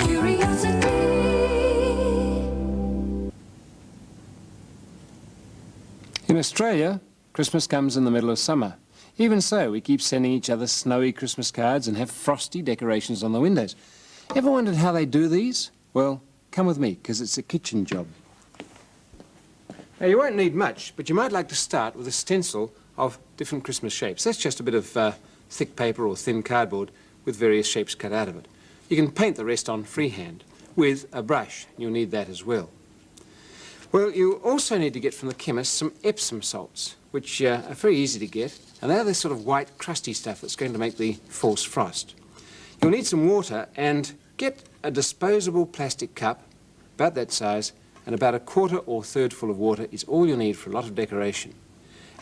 Curiosity. In Australia, Christmas comes in the middle of summer. Even so, we keep sending each other snowy Christmas cards and have frosty decorations on the windows. Ever wondered how they do these? Well, come with me, because it's a kitchen job. Now, you won't need much, but you might like to start with a stencil of different Christmas shapes. That's just a bit of thick paper or thin cardboard with various shapes cut out of it. You can paint the rest on freehand with a brush. You'll need that as well. Well, you also need to get from the chemist some Epsom salts, which are very easy to get, and they're the sort of white, crusty stuff that's going to make the false frost. You'll need some water, and get a disposable plastic cup, about that size, and about a quarter or third full of water is all you'll need for a lot of decoration.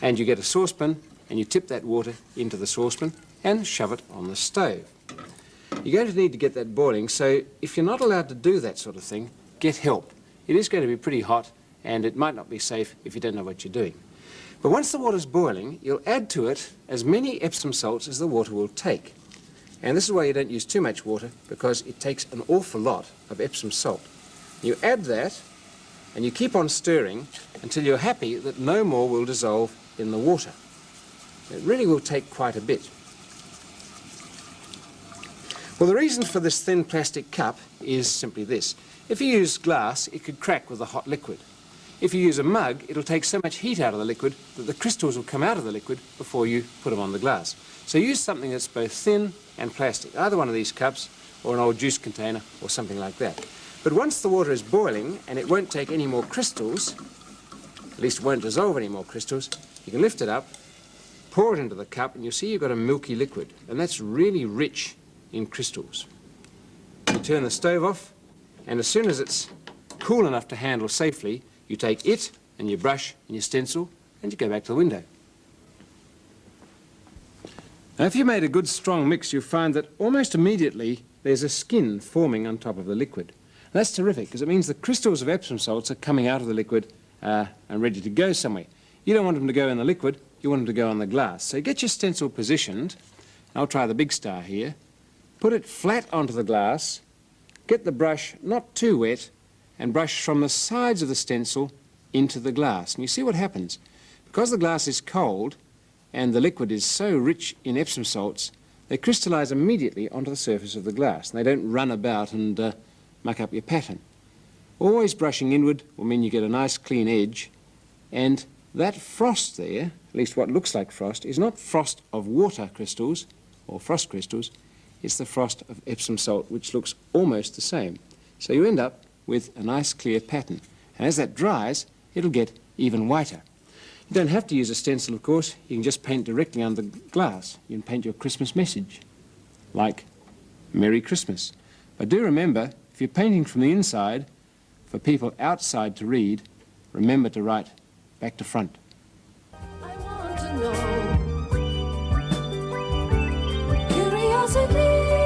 And you get a saucepan, and you tip that water into the saucepan and shove it on the stove. You're going to need to get that boiling, so if you're not allowed to do that sort of thing, get help. It is going to be pretty hot, and it might not be safe if you don't know what you're doing. But once the water's boiling, you'll add to it as many Epsom salts as the water will take. And this is why you don't use too much water, because it takes an awful lot of Epsom salt. You add that, and you keep on stirring until you're happy that no more will dissolve in the water. It really will take quite a bit. Well, the reason for this thin plastic cup is simply this. If you use glass, it could crack with the hot liquid. If you use a mug, it'll take so much heat out of the liquid that the crystals will come out of the liquid before you put them on the glass. So use something that's both thin and plastic, either one of these cups or an old juice container or something like that. But once the water is boiling and it won't take any more crystals, at least it won't dissolve any more crystals, you can lift it up, pour it into the cup, and you'll see you've got a milky liquid, and that's really rich in crystals. You turn the stove off, and as soon as it's cool enough to handle safely, you take it and your brush and your stencil and you go back to the window. Now, if you made a good strong mix, you'll find that almost immediately there's a skin forming on top of the liquid. And that's terrific, because it means the crystals of Epsom salts are coming out of the liquid and ready to go somewhere. You don't want them to go in the liquid, you want them to go on the glass. So get your stencil positioned. I'll try the big star here. Put it flat onto the glass. Get the brush not too wet and brush from the sides of the stencil into the glass. And you see what happens. Because the glass is cold and the liquid is so rich in Epsom salts, they crystallize immediately onto the surface of the glass. And they don't run about and muck up your pattern. Always brushing inward will mean you get a nice clean edge, and that frost there, at least what looks like frost, is not frost of water crystals or frost crystals, it's the frost of Epsom salt, which looks almost the same. So you end up with a nice clear pattern, and as that dries it'll get even whiter. You don't have to use a stencil, of course. You can just paint directly on the glass. You can paint your Christmas message, like Merry Christmas. But do remember, if you're painting from the inside, for people outside to read, remember to write back to front. I want to know. Curiosity.